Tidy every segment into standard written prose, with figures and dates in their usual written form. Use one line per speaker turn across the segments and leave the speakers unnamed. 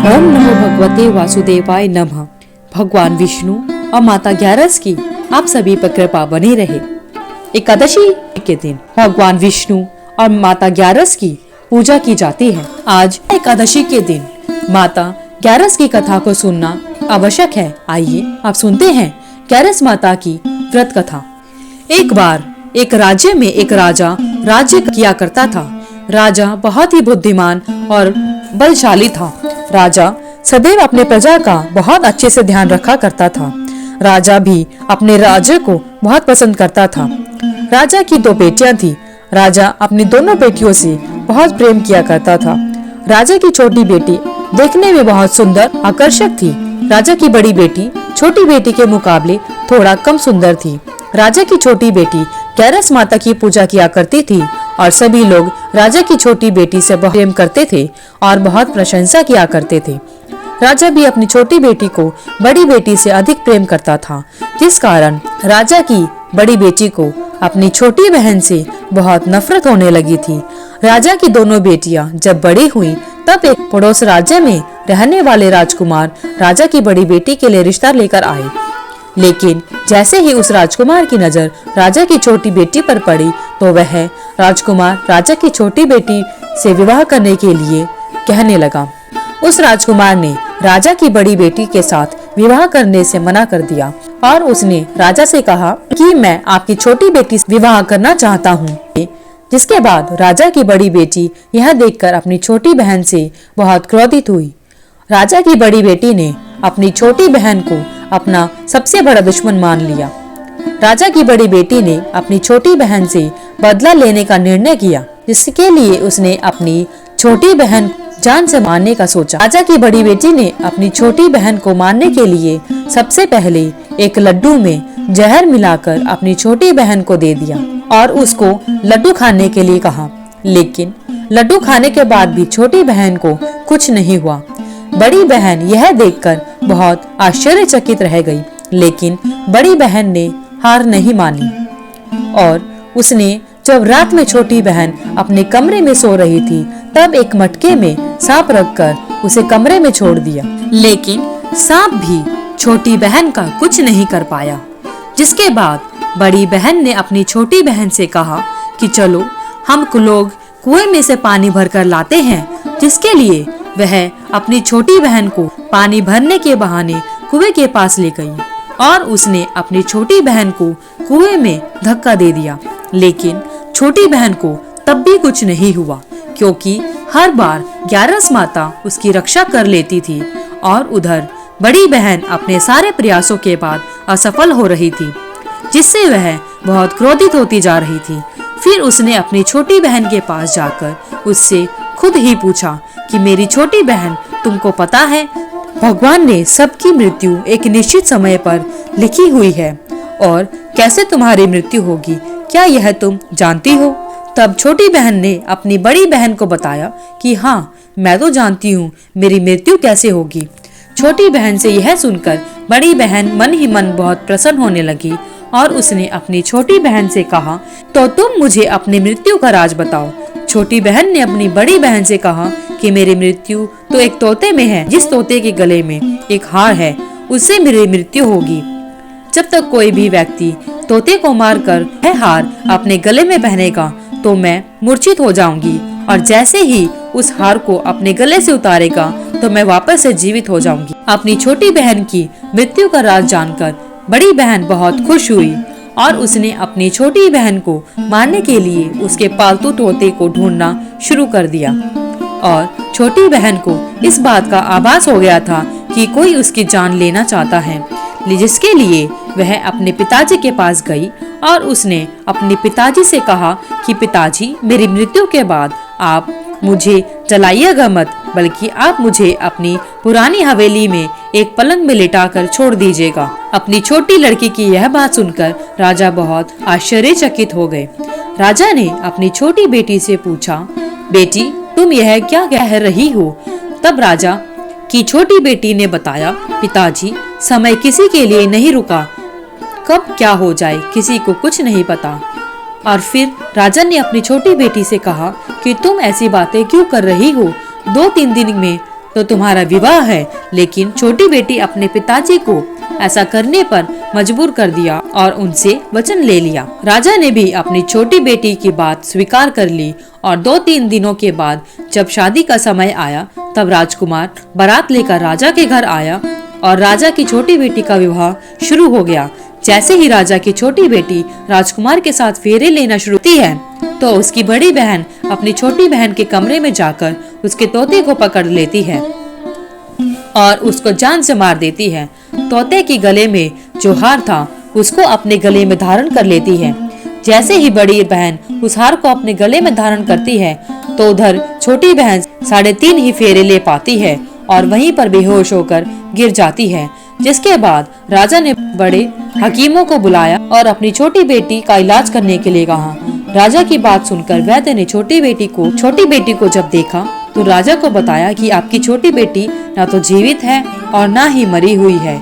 ओम नमो भगवते वासुदेवाय नमः। भगवान विष्णु और माता ग्यारस की आप सभी पर कृपा बनी रहे। एकादशी के दिन भगवान विष्णु और माता ग्यारस की पूजा की जाती है। आज एकादशी के दिन माता ग्यारस की कथा को सुनना आवश्यक है। आइए आप सुनते हैं ग्यारस माता की व्रत कथा। एक बार एक राज्य में एक राजा राज्य किया करता था। राजा बहुत ही बुद्धिमान और बलशाली था। राजा सदैव अपने प्रजा का बहुत अच्छे से ध्यान रखा करता था। राजा भी अपने राज्य को बहुत पसंद करता था। राजा की 2 बेटियां थी। राजा अपनी दोनों बेटियों से बहुत प्रेम किया करता था। राजा की छोटी बेटी देखने में बहुत सुंदर आकर्षक थी। राजा की बड़ी बेटी छोटी बेटी के मुकाबले थोड़ा कम सुंदर थी। राजा की छोटी बेटी ग्यारस माता की पूजा किया करती थी और सभी लोग राजा की छोटी बेटी से बहुत प्रेम करते थे और बहुत प्रशंसा किया करते थे। राजा भी अपनी छोटी बेटी को बड़ी बेटी से अधिक प्रेम करता था, जिस कारण राजा की बड़ी बेटी को अपनी छोटी बहन से बहुत नफरत होने लगी थी। राजा की दोनों बेटियां जब बड़ी हुईं, तब एक पड़ोस राज्य में रहने वाले राजकुमार राजा की बड़ी बेटी के लिए रिश्ता लेकर आए। लेकिन जैसे ही उस राजकुमार की नजर राजा की छोटी बेटी पर पड़ी, तो वह राजकुमार राजा की छोटी बेटी से विवाह करने के लिए कहने लगा। उस राजकुमार ने राजा की बड़ी बेटी के साथ विवाह करने से मना कर दिया और उसने राजा से कहा कि मैं आपकी छोटी बेटी से विवाह करना चाहता हूँ। जिसके बाद राजा की बड़ी बेटी यह देखकर अपनी छोटी बहन से बहुत क्रोधित हुई। राजा की बड़ी बेटी ने अपनी छोटी बहन को अपना सबसे बड़ा दुश्मन मान लिया। राजा की बड़ी बेटी ने अपनी छोटी बहन से बदला लेने का निर्णय किया, जिसके लिए उसने अपनी छोटी बहन जान से मारने का सोचा। राजा की बड़ी बेटी ने अपनी छोटी बहन को मारने के लिए सबसे पहले एक लड्डू में जहर मिलाकर अपनी छोटी बहन को दे दिया और उसको लड्डू खाने के लिए कहा। लेकिन लड्डू खाने के बाद भी छोटी बहन को कुछ नहीं हुआ। बड़ी बहन यह देखकर बहुत आश्चर्यचकित रह गई, लेकिन बड़ी बहन ने हार नहीं मानी और उसने जब रात में छोटी बहन अपने कमरे में सो रही थी, तब एक मटके में सांप रखकर उसे कमरे में छोड़ दिया। लेकिन सांप भी छोटी बहन का कुछ नहीं कर पाया। जिसके बाद बड़ी बहन ने अपनी छोटी बहन से कहा कि चलो हम लोग कुएं में से पानी भरकर लाते हैं। जिसके लिए वह अपनी छोटी बहन को पानी भरने के बहाने कुएं के पास ले गई और उसने अपनी छोटी बहन को कुएं में धक्का दे दिया। लेकिन छोटी बहन को तब भी कुछ नहीं हुआ, क्योंकि हर बार ग्यारस माता उसकी रक्षा कर लेती थी और उधर बड़ी बहन अपने सारे प्रयासों के बाद असफल हो रही थी, जिससे वह बहुत क्रोधित होती जा रही थी। फिर उसने अपनी छोटी बहन के पास जाकर उससे खुद ही पूछा कि मेरी छोटी बहन, तुमको पता है भगवान ने सबकी मृत्यु एक निश्चित समय पर लिखी हुई है और कैसे तुम्हारी मृत्यु होगी, क्या यह तुम जानती हो? तब छोटी बहन ने अपनी बड़ी बहन को बताया कि हाँ, मैं तो जानती हूँ मेरी मृत्यु कैसे होगी। छोटी बहन से यह सुनकर बड़ी बहन मन ही मन बहुत प्रसन्न होने लगी और उसने अपनी छोटी बहन से कहा, तो तुम मुझे अपनी मृत्यु का राज बताओ। छोटी बहन ने अपनी बड़ी बहन से कहा कि मेरी मृत्यु तो एक तोते में है। जिस तोते के गले में एक हार है, उससे मेरी मृत्यु होगी। जब तक कोई भी व्यक्ति तोते को मारकर वह हार अपने गले में पहनेगा, तो मैं मूर्छित हो जाऊंगी और जैसे ही उस हार को अपने गले से उतारेगा, तो मैं वापस से जीवित हो जाऊंगी। अपनी छोटी बहन की मृत्यु का राज जानकर बड़ी बहन बहुत खुश हुई और उसने अपनी छोटी बहन को मारने के लिए उसके पालतू तोते को ढूंढना शुरू कर दिया। और छोटी बहन को इस बात का आभास हो गया था कि कोई उसकी जान लेना चाहता है, जिसके लिए वह अपने पिताजी के पास गई और उसने अपने पिताजी से कहा कि पिताजी, मेरी मृत्यु के बाद आप मुझे जलाइएगा मत, बल्कि आप मुझे अपनी पुरानी हवेली में एक पलंग में लिटाकर छोड़ दीजिएगा। अपनी छोटी लड़की की यह बात सुनकर राजा बहुत आश्चर्यचकित हो गए। राजा ने अपनी छोटी बेटी से पूछा, बेटी, तुम यह क्या कह रही हो? तब राजा की छोटी बेटी ने बताया, पिताजी, समय किसी के लिए नहीं रुका, कब क्या हो जाए किसी को कुछ नहीं पता। और फिर राजा ने अपनी छोटी बेटी से कहा कि तुम ऐसी बातें क्यों कर रही हो? 2-3 दिन में तो तुम्हारा विवाह है। लेकिन छोटी बेटी अपने पिताजी को ऐसा करने पर मजबूर कर दिया और उनसे वचन ले लिया। राजा ने भी अपनी छोटी बेटी की बात स्वीकार कर ली और 2-3 दिनों के बाद जब शादी का समय आया तब राजकुमार बारात लेकर राजा के घर आया और राजा की छोटी बेटी का विवाह शुरू हो गया। जैसे ही राजा की छोटी बेटी राजकुमार के साथ फेरे लेना शुरू होती है तो उसकी बड़ी बहन अपनी छोटी बहन के कमरे में जाकर उसके तोते को पकड़ लेती है और उसको जान से मार देती है। तोते के गले में जो हार था उसको अपने गले में धारण कर लेती है। जैसे ही बड़ी बहन उस हार को अपने गले में धारण करती है तो उधर छोटी बहन 3.5 ही फेरे ले पाती है और वहीं पर बेहोश होकर गिर जाती है। जिसके बाद राजा ने बड़े हकीमों को बुलाया और अपनी छोटी बेटी का इलाज करने के लिए कहा। राजा की बात सुनकर वैद्य ने छोटी बेटी को जब देखा तो राजा को बताया कि आपकी छोटी बेटी ना तो जीवित है और ना ही मरी हुई है।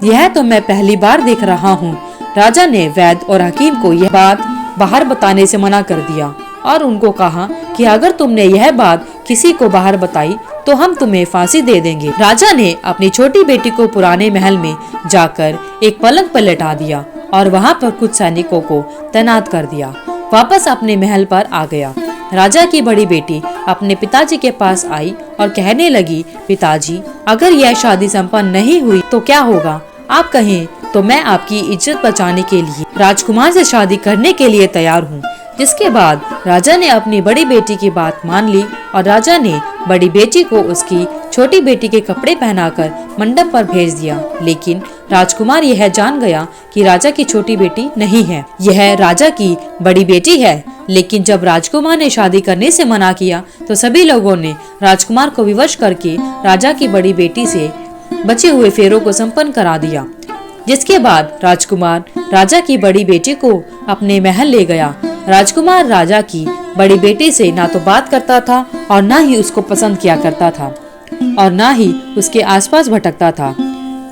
यह तो मैं पहली बार देख रहा हूँ। राजा ने वैद्य और हकीम को यह बात बाहर बताने से मना कर दिया और उनको कहा कि अगर तुमने यह बात किसी को बाहर बताई तो हम तुम्हें फांसी दे देंगे। राजा ने अपनी छोटी बेटी को पुराने महल में जाकर एक पलंग पर लेटा दिया और वहाँ पर कुछ सैनिकों को तैनात कर दिया। वापस अपने महल पर आ गया। राजा की बड़ी बेटी अपने पिताजी के पास आई और कहने लगी, पिताजी, अगर यह शादी संपन्न नहीं हुई तो क्या होगा? आप कहें तो मैं आपकी इज्जत बचाने के लिए राजकुमार से शादी करने के लिए तैयार हूँ। जिसके बाद राजा ने अपनी बड़ी बेटी की बात मान ली और राजा ने बड़ी बेटी को उसकी छोटी बेटी के कपड़े पहनाकर मंडप पर भेज दिया। लेकिन राजकुमार यह जान गया कि राजा की छोटी बेटी नहीं है, यह राजा की बड़ी बेटी है। लेकिन जब राजकुमार ने शादी करने से मना किया तो सभी लोगों ने राजकुमार को विवश करके राजा की बड़ी बेटी से बचे हुए फेरों को संपन्न करा दिया। जिसके बाद राजकुमार राजा की बड़ी बेटी को अपने महल ले गया। राजकुमार राजा की बड़ी बेटी से ना तो बात करता था और ना ही उसको पसंद किया करता था और ना ही उसके आसपास भटकता था।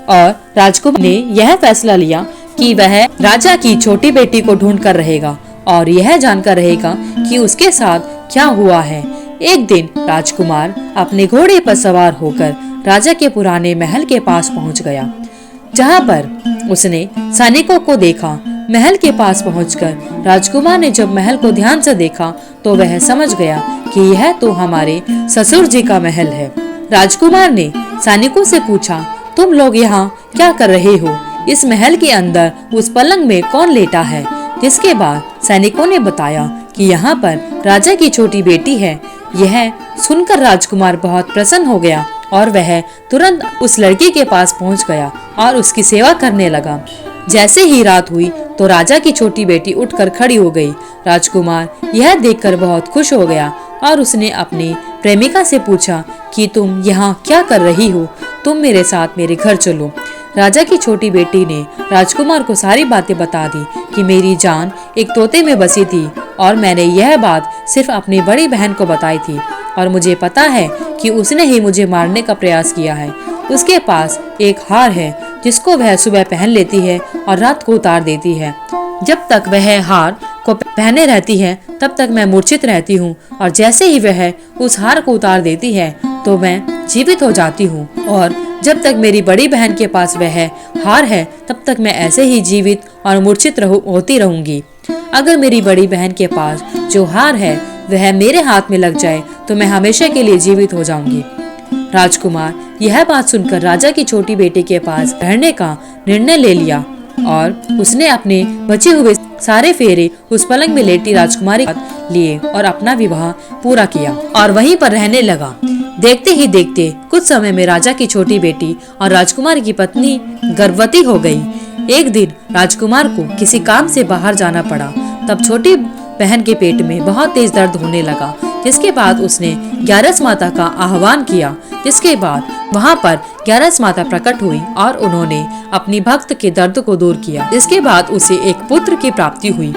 और राजकुमार ने यह फैसला लिया कि वह राजा की छोटी बेटी को ढूंढ कर रहेगा और यह जानकर रहेगा कि उसके साथ क्या हुआ है। एक दिन राजकुमार अपने घोड़े पर सवार होकर राजा के पुराने महल के पास पहुंच गया, जहां पर उसने सैनिकों को देखा। महल के पास पहुंचकर राजकुमार ने जब महल को ध्यान से देखा तो वह समझ गया कि यह तो हमारे ससुर जी का महल है। राजकुमार ने सैनिकों से पूछा, तुम लोग यहाँ क्या कर रहे हो? इस महल के अंदर उस पलंग में कौन लेटा है? जिसके बाद सैनिकों ने बताया कि यहाँ पर राजा की छोटी बेटी है। यह सुनकर राजकुमार बहुत प्रसन्न हो गया और वह तुरंत उस लड़की के पास पहुँच गया और उसकी सेवा करने लगा। जैसे ही रात हुई तो राजा की छोटी बेटी उठकर खड़ी हो गई। राजकुमार यह देखकर बहुत खुश हो गया और उसने अपनी प्रेमिका से पूछा कि तुम यहाँ क्या कर रही हो? तुम मेरे साथ मेरे घर चलो। राजा की छोटी बेटी ने राजकुमार को सारी बातें बता दी कि मेरी जान एक तोते में बसी थी और मैंने यह बात सिर्फ अपनी बड़ी बहन को बताई थी और मुझे पता है कि उसने ही मुझे मारने का प्रयास किया है। उसके पास एक हार है जिसको वह सुबह पहन लेती है और रात को उतार देती है। जब तक वह हार को पहने रहती है तब तक मैं मूर्छित रहती हूँ और जैसे ही वह उस हार को उतार देती है तो मैं जीवित हो जाती हूँ और जब तक मेरी बड़ी बहन के पास वह हार है तब तक मैं ऐसे ही जीवित और मूर्छित होती रहूंगी। अगर मेरी बड़ी बहन के पास जो हार है वह मेरे हाथ में लग जाए तो मैं हमेशा के लिए जीवित हो जाऊंगी। राजकुमार यह बात सुनकर राजा की छोटी बेटी के पास रहने का निर्णय ले लिया और उसने अपने बचे हुए सारे फेरे उस पलंग में लेटी राजकुमारी लिए और अपना विवाह पूरा किया और वहीं पर रहने लगा। देखते ही देखते कुछ समय में राजा की छोटी बेटी और राजकुमार की पत्नी गर्भवती हो गई। एक दिन राजकुमार को किसी काम से बाहर जाना पड़ा। तब छोटी बहन के पेट में बहुत तेज दर्द होने लगा। जिसके बाद उसने ग्यारस माता का आह्वान किया। जिसके बाद वहां पर ग्यारस माता प्रकट हुई और उन्होंने अपनी भक्त के दर्द को दूर किया। जिसके बाद उसे एक पुत्र की प्राप्ति हुई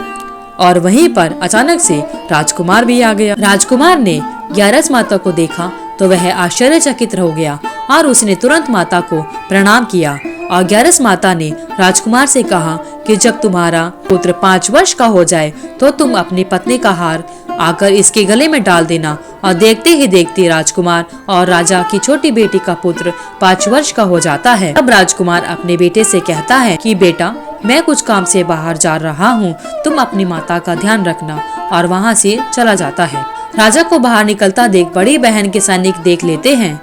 और वहीं पर अचानक से राजकुमार भी आ गया। राजकुमार ने ग्यारस माता को देखा तो वह आश्चर्यचकित हो गया और उसने तुरंत माता को प्रणाम किया और ग्यारस माता ने राजकुमार से कहा कि जब तुम्हारा पुत्र 5 वर्ष का हो जाए तो तुम अपनी पत्नी का हार आकर इसके गले में डाल देना। और देखते ही देखते राजकुमार और राजा की छोटी बेटी का पुत्र 5 वर्ष का हो जाता है। अब राजकुमार अपने बेटे से कहता है कि बेटा, मैं कुछ काम से बाहर जा रहा हूँ, तुम अपनी माता का ध्यान रखना। और वहाँ से चला जाता है। राजा को बाहर निकलता देख बड़ी बहन के सैनिक देख लेते हैं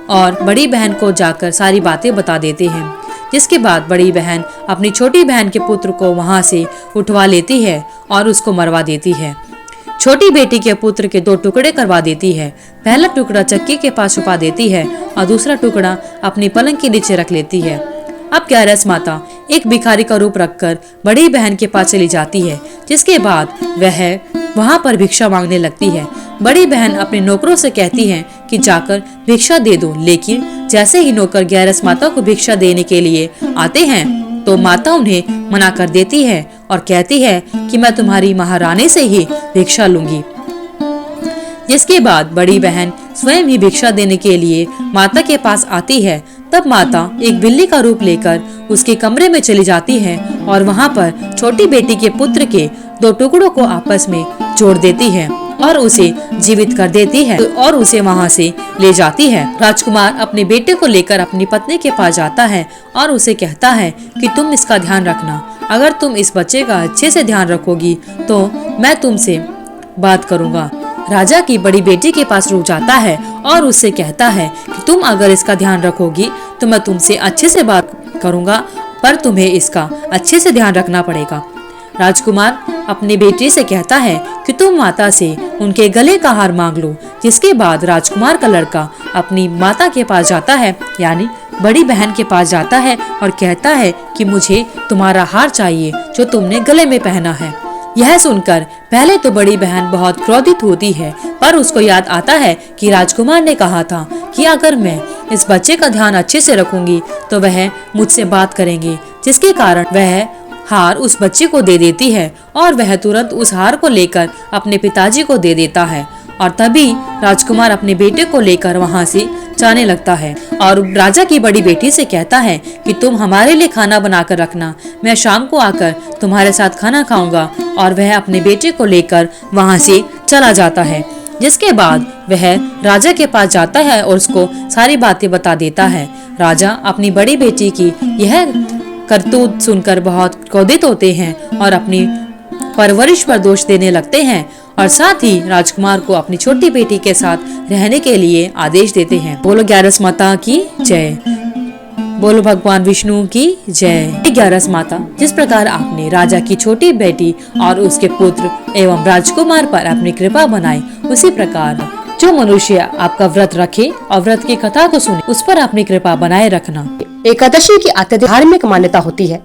और बड़ी बहन को जाकर सारी बातें बता देते हैं। जिसके बाद बड़ी बहन अपनी छोटी बहन के पुत्र को वहाँ से उठवा लेती है और उसको मरवा देती है। छोटी बेटी के पुत्र के 2 टुकड़े करवा देती है। पहला टुकड़ा चक्की के पास छुपा देती है और दूसरा टुकड़ा अपनी पलंग के नीचे रख लेती है। अब ग्यारस माता एक भिखारी का रूप रखकर बड़ी बहन के पास चली जाती है। जिसके बाद वह वहाँ पर भिक्षा मांगने लगती है। बड़ी बहन अपने नौकरों से कहती है कि जाकर भिक्षा दे दो, लेकिन जैसे ही नौकर ग्यारस माता को भिक्षा देने के लिए आते हैं तो माता उन्हें मना कर देती है और कहती है कि मैं तुम्हारी महारानी से ही भिक्षा लूंगी। जिसके बाद बड़ी बहन स्वयं ही भिक्षा देने के लिए माता के पास आती है। तब माता एक बिल्ली का रूप लेकर उसके कमरे में चली जाती है और वहाँ पर छोटी बेटी के पुत्र के 2 टुकड़ों को आपस में जोड़ देती है और उसे जीवित कर देती है और उसे वहाँ से ले जाती है। राजकुमार अपने बेटे को लेकर अपनी पत्नी के पास जाता है और उसे कहता है कि तुम इसका ध्यान रखना। अगर तुम इस बच्चे का अच्छे से ध्यान रखोगी तो मैं तुमसे बात करूँगा। राजा की बड़ी बेटी के पास रुक जाता है और उससे कहता है कि तुम अगर इसका ध्यान रखोगी तो मैं तुमसे अच्छे से बात करूँगा, पर तुम्हें इसका अच्छे से ध्यान रखना पड़ेगा। राजकुमार अपने बेटे से कहता है कि तुम माता से उनके गले का हार मांग लो। जिसके बाद राजकुमार का लड़का अपनी माता के पास जाता है, यानी बड़ी बहन के पास जाता है और कहता है कि मुझे तुम्हारा हार चाहिए जो तुमने गले में पहना है। यह सुनकर पहले तो बड़ी बहन बहुत क्रोधित होती है, पर उसको याद आता है कि राजकुमार ने कहा था कि अगर मैं इस बच्चे का ध्यान अच्छे से रखूंगी तो वह मुझसे बात करेंगे। जिसके कारण वह हार उस बच्चे को दे देती है और वह तुरंत उस हार को लेकर अपने पिताजी को दे देता है। और तभी राजकुमार अपने बेटे को लेकर वहाँ से जाने लगता है और राजा की बड़ी बेटी से कहता है कि तुम हमारे लिए खाना बनाकर रखना, मैं शाम को आकर तुम्हारे साथ खाना खाऊंगा। और वह अपने बेटे को लेकर वहाँ से चला जाता है। जिसके बाद वह राजा के पास जाता है और उसको सारी बातें बता देता है। राजा अपनी बड़ी बेटी की यह करतूत सुनकर बहुत क्रोधित होते हैं और अपनी परवरिश पर दोष देने लगते हैं और साथ ही राजकुमार को अपनी छोटी बेटी के साथ रहने के लिए आदेश देते हैं। बोलो ग्यारस माता की जय, बोलो भगवान विष्णु की जय। ग्यारस माता, जिस प्रकार आपने राजा की छोटी बेटी और उसके पुत्र एवं राजकुमार पर अपनी कृपा बनाई, उसी प्रकार जो मनुष्य आपका व्रत रखे और व्रत की कथा को सुने, उस पर अपनी कृपा बनाए रखना।
एकादशी की अत्यधिक धार्मिक मान्यता होती है।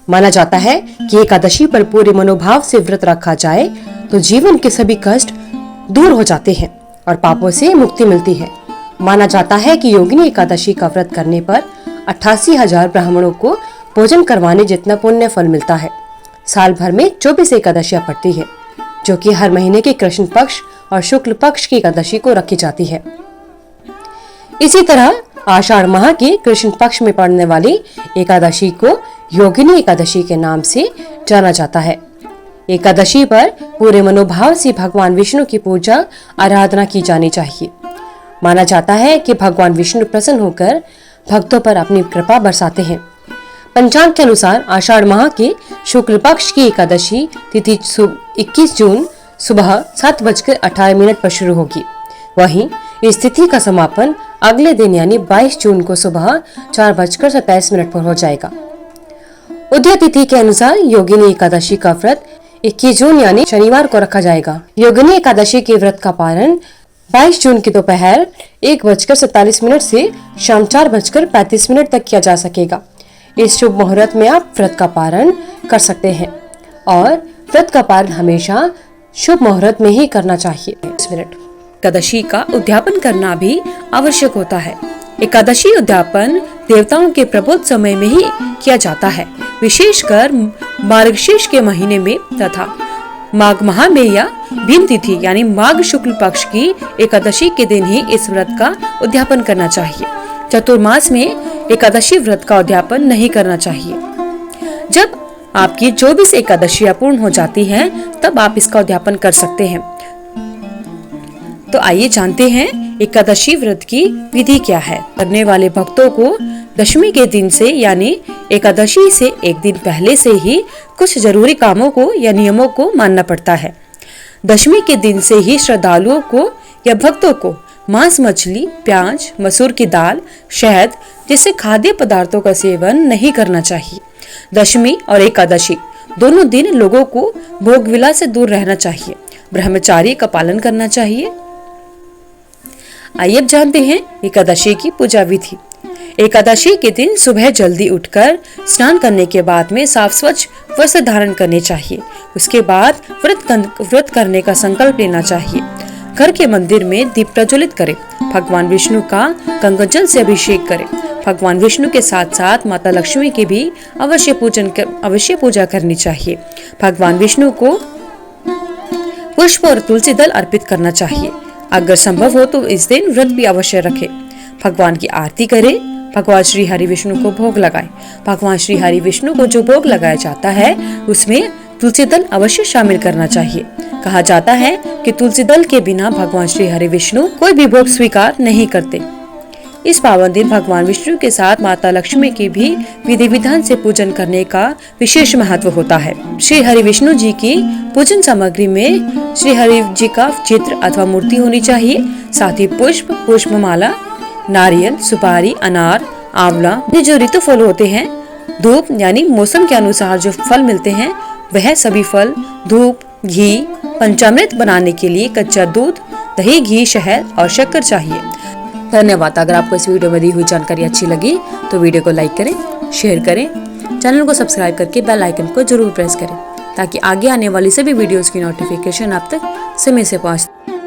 माना जाता है कि एकादशी पर पूरे मनोभाव से व्रत रखा जाए तो जीवन के सभी कष्ट दूर हो जाते हैं और पापों से मुक्ति मिलती है। माना जाता है कि योगिनी एकादशी का व्रत करने पर 88,000 ब्राह्मणों को भोजन करवाने जितना पुण्य फल मिलता है। साल भर में 24 एकादशियां पड़ती है, जो कि हर महीने के कृष्ण पक्ष और शुक्ल पक्ष की एकादशी को रखी जाती है। इसी तरह आषाढ़ माह के कृष्ण पक्ष में पड़ने वाली एकादशी को योगिनी एकादशी के नाम से जाना जाता है। एकादशी पर पूरे मनोभाव से भगवान विष्णु की पूजा आराधना की जानी चाहिए। माना जाता है कि भगवान विष्णु प्रसन्न होकर भक्तों पर अपनी कृपा बरसाते हैं। पंचांग के अनुसार आषाढ़ माह के शुक्ल पक्ष की एकादशी तिथि 21 जून सुबह 7:18 पर शुरू होगी। वहीं इस तिथि का समापन अगले दिन यानी 22 जून को सुबह 4:27 पर हो जाएगा। उदय तिथि के अनुसार योगिनी एकादशी का व्रत 21 जून यानी शनिवार को रखा जाएगा। योगिनी एकादशी के व्रत का पारण 22 जून की दोपहर 1:47 से शाम 4:35 तक किया जा सकेगा। इस शुभ मुहूर्त में आप व्रत का पारण कर सकते हैं और व्रत का पारण हमेशा शुभ मुहूर्त में ही करना चाहिए।
एकादशी का उद्यापन करना भी आवश्यक होता है। एकादशी उद्यापन देवताओं के प्रबोध समय में ही किया जाता है, विशेषकर मार्गशीर्ष के महीने में तथा माघ माह में या भीम तिथि यानी माघ शुक्ल पक्ष की एकादशी के दिन ही इस व्रत का उद्यापन करना चाहिए। चतुर्मास में एकादशी व्रत का उद्यापन नहीं करना चाहिए। जब आपकी 24 एकादशियां पूर्ण हो जाती हैं, तब आप इसका उद्यापन कर सकते हैं।
तो आइए जानते हैं एकादशी व्रत की विधि क्या है। करने वाले भक्तों को दशमी के दिन से यानी एकादशी से एक दिन पहले से ही कुछ जरूरी कामों को या नियमों को मानना पड़ता है। दशमी के दिन से ही श्रद्धालुओं को या भक्तों को मांस, मछली, प्याज, मसूर की दाल, शहद जैसे खाद्य पदार्थों का सेवन नहीं करना चाहिए। दशमी और एकादशी दोनों दिन लोगों को भोग विलास से दूर रहना चाहिए, ब्रह्मचार्य का पालन करना चाहिए। आइए अब जानते हैं एकादशी की पूजा विधि। एकादशी के दिन सुबह जल्दी उठकर स्नान करने के बाद में साफ स्वच्छ वस्त्र धारण करने चाहिए। उसके बाद व्रत करने का संकल्प लेना चाहिए। घर के मंदिर में दीप प्रज्वलित करें। भगवान विष्णु का गंगा जल से अभिषेक करें। भगवान विष्णु के साथ साथ माता लक्ष्मी की भी अवश्य पूजा करनी चाहिए। भगवान विष्णु को पुष्प और तुलसी दल अर्पित करना चाहिए। अगर संभव हो तो इस दिन व्रत भी अवश्य रखें। भगवान की आरती करें। भगवान श्री हरि विष्णु को भोग लगाएं। भगवान श्री हरि विष्णु को जो भोग लगाया जाता है उसमें तुलसी दल अवश्य शामिल करना चाहिए। कहा जाता है कि तुलसी दल के बिना भगवान श्री हरि विष्णु कोई भी भोग स्वीकार नहीं करते। इस पावन दिन भगवान विष्णु के साथ माता लक्ष्मी की भी विधि विधान से पूजन करने का विशेष महत्व होता है। श्री हरि विष्णु जी की पूजन सामग्री में श्री हरि जी का चित्र अथवा मूर्ति होनी चाहिए। साथ ही पुष्प, पुष्पमाला, नारियल, सुपारी, अनार, आंवला, ये जो ऋतु फल होते हैं, धूप यानी मौसम के अनुसार जो फल मिलते हैं वह सभी फल, धूप, घी, पंचामृत बनाने के लिए कच्चा दूध, दही, घी, शहद और शक्कर चाहिए। धन्यवाद। अगर आपको इस वीडियो में दी हुई जानकारी अच्छी लगी तो वीडियो को लाइक करें, शेयर करें, चैनल को सब्सक्राइब करके बेल आइकन को जरूर प्रेस करें ताकि आगे आने वाली सभी वीडियोस की नोटिफिकेशन आप तक समय से पहुंचे।